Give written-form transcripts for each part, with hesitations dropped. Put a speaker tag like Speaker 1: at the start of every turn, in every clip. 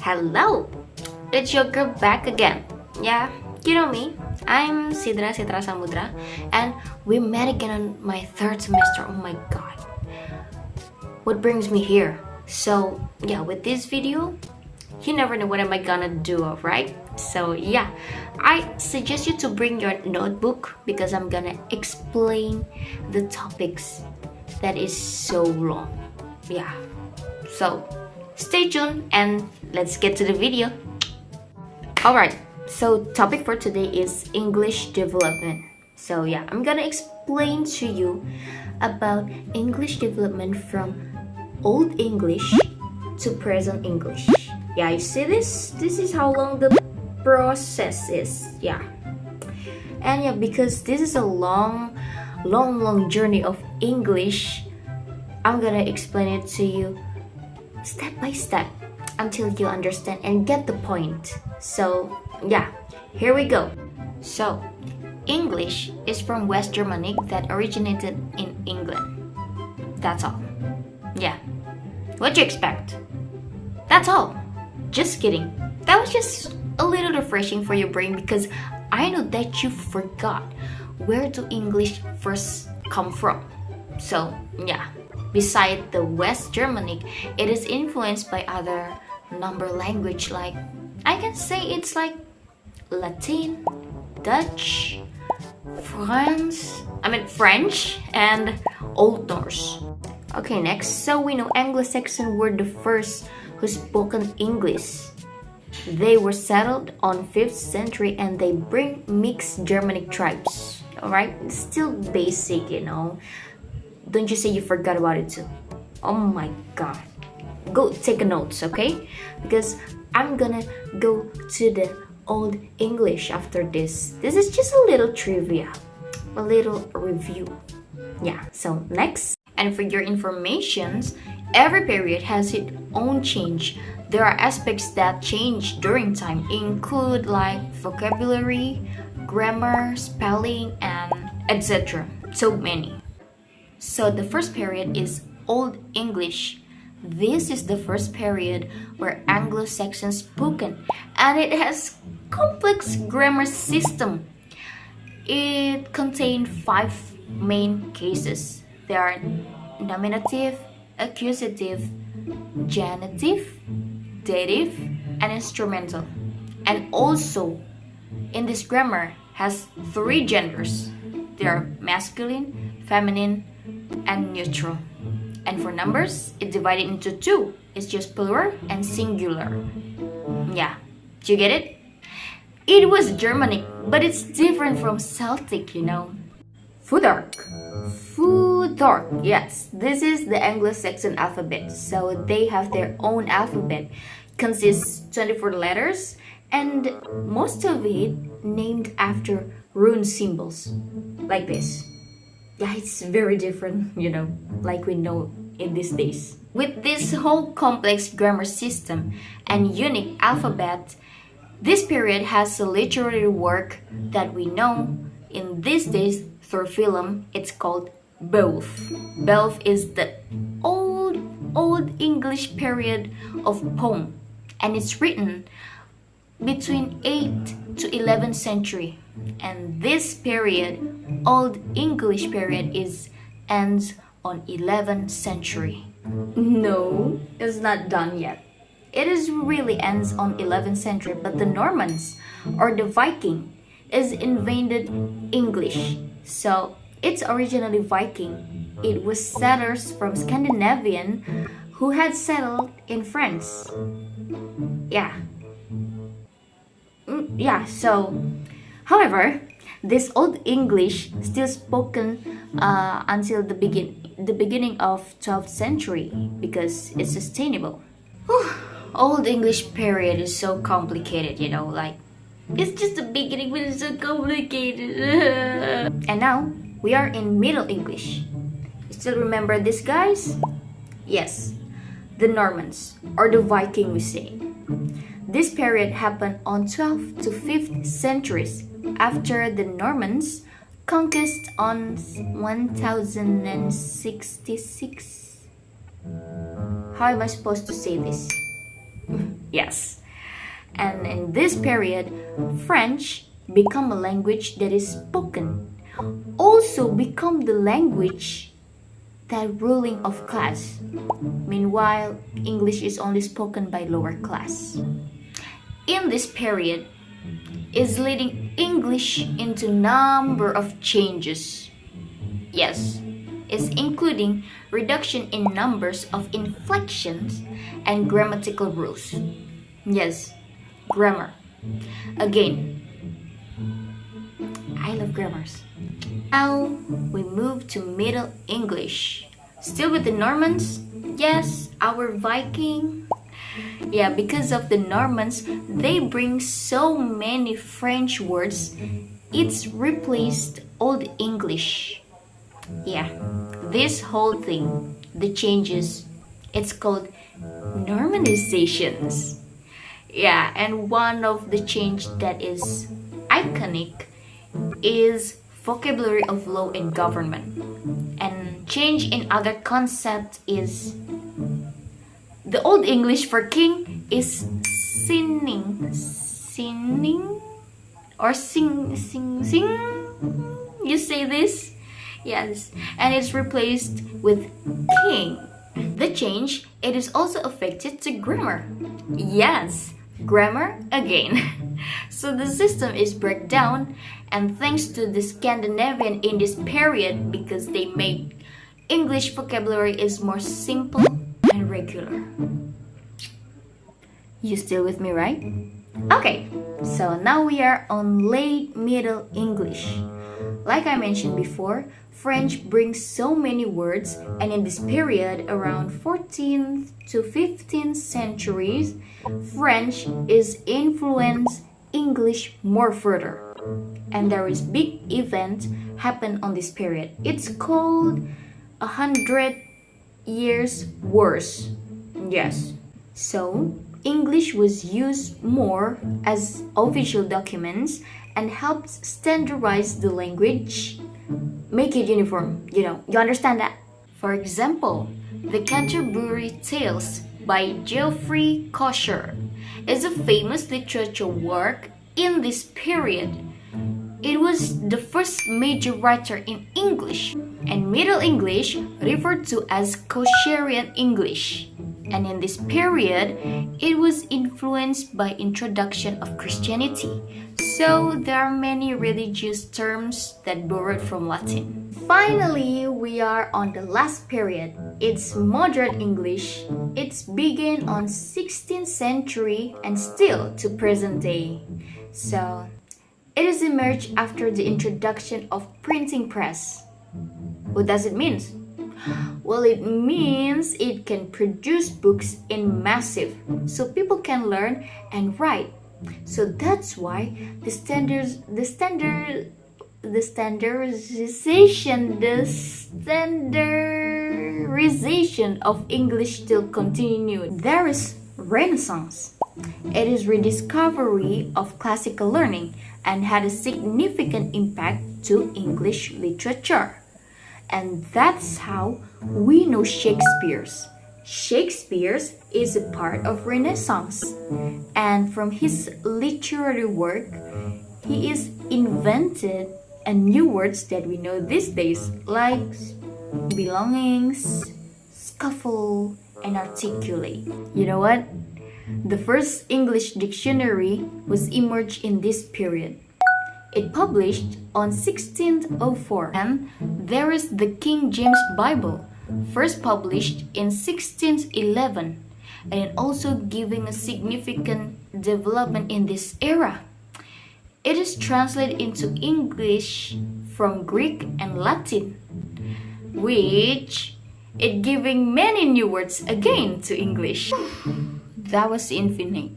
Speaker 1: Hello! It's your girl back again. Yeah, you know me. I'm Sidra, Samudra, and we met again on my third semester. Oh my god. What brings me here? So, yeah, with this video, you never know what am I gonna do, right? So, yeah, I suggest you to bring your notebook because I'm gonna explain the topics that is so long. Yeah, so stay tuned and let's get to the video. Alright, so topic for today is English development. So yeah, I'm gonna explain to you about English development from Old English to present English. Yeah, you see this? This is how long the process is. Yeah. And yeah, because this is a long journey of English, I'm gonna explain it to you step by step until you understand and get the point. So yeah, here we go. So English is from West Germanic that originated in England. That's all. Yeah. What you expect? That's all. Just kidding. That was just a little refreshing for your brain because I know that you forgot where do English first come from. So yeah, beside the West Germanic, it is influenced by other number language like, I can say it's like Latin, Dutch, French, and Old Norse. Okay, next, so we know Anglo-Saxon were the first who spoken English. They were settled on 5th century and they bring mixed Germanic tribes. Alright, still basic, you know. Don't you say you forgot about it too. Oh my god. Go take a notes, okay? Because I'm gonna go to the Old English after this. This is just a little trivia, a little review. Yeah, so next. And for your informations, every period has its own change. There are aspects that change during time, include like vocabulary, grammar, spelling, and etc. So many. So the first period is Old English. This is the first period where Anglo-Saxon spoken, and it has complex grammar system. It contained 5 main cases. There are nominative, accusative, genitive, dative, and instrumental. And also, in this grammar has 3 genders. They are masculine, feminine, and neutral. And for numbers, it's divided into 2. It's just plural and singular. Yeah, do you get it? It was Germanic, but it's different from Celtic, you know. Futhark. Yes, this is the Anglo-Saxon alphabet. So they have their own alphabet. Consists 24 letters and most of it named after rune symbols. Like this. Yeah, it's very different, you know, like we know in these days. With this whole complex grammar system and unique alphabet, this period has a literary work that we know in these days through film. It's called Beowulf. Beowulf is the old English period of poem, and it's written between 8th to 11th century. And this period, Old English period, ends on 11th century. No, it's not done yet. It is really ends on 11th century, but the Normans or the Viking is invaded English. So it's originally Viking. It was settlers from Scandinavian who had settled in France. Yeah. So however, this Old English still spoken until the beginning of 12th century because it's sustainable. Old English period is so complicated, you know, like it's just the beginning but it's so complicated. And now we are in Middle English. You still remember these guys? Yes, the Normans or the Viking we say. This period happened on 12th to 5th centuries after the Normans conquest on 1066. How am I supposed to say this? Yes. And in this period, French become a language that is spoken, also become the language that ruling of class. Meanwhile, English is only spoken by lower class. In this period is leading English into number of changes. Yes, is including reduction in numbers of inflections and grammatical rules. Yes, grammar. Again, I love grammars. Now we move to Middle English. Still with the Normans? Yes, our Viking. Yeah, because of the Normans, they bring so many French words, it's replaced Old English. Yeah, this whole thing, the changes, it's called normanizations. Yeah, and one of the change that is iconic is vocabulary of law and government. And change in other concept is the Old English for king is sinning or sing. You say this? Yes, and it's replaced with king. The change, it is also affected to grammar. Yes, grammar again. So the system is break down, and thanks to the Scandinavian in this period, because they made English vocabulary is more simple and regular. You still with me, right? Okay, so now we are on late Middle English. Like I mentioned before, French brings so many words, and in this period, around 14th to 15th centuries, French is influenced English more further. And there is big event happen on this period. It's called 100 Years' Wars. Yes. So, English was used more as official documents and helps standardize the language, make it uniform. You understand that? For example, The Canterbury Tales by Geoffrey Chaucer is a famous literature work in this period. It was the first major writer in English, and Middle English referred to as Chaucerian English. And in this period, it was influenced by introduction of Christianity. So there are many religious terms that borrowed from Latin. Finally, we are on the last period. It's Modern English. It's began on 16th century and still to present day. So it is emerged after the introduction of printing press. What does it mean? Well, it means it can produce books in massive, so people can learn and write. So that's why the standardization of English still continued. There is Renaissance. It is rediscovery of classical learning and had a significant impact to English literature. And that's how we know Shakespeare's. Shakespeare is a part of Renaissance, and from his literary work, he is invented and new words that we know these days, like belongings, scuffle, and articulate. You know what? The first English dictionary was emerged in this period. It published on 1604, and there is the King James Bible, first published in 1611, and also giving a significant development in this era. It is translated into English from Greek and Latin, which it giving many new words again to English. That was infinite.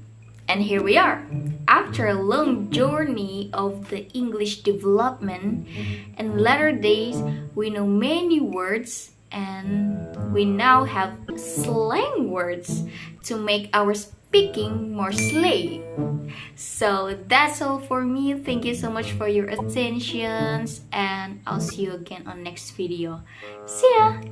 Speaker 1: And here we are. After a long journey of the English development, in latter days we know many words, and we now have slang words to make our speaking more slang. So that's all for me. Thank you so much for your attention, and I'll see you again on next video. See ya!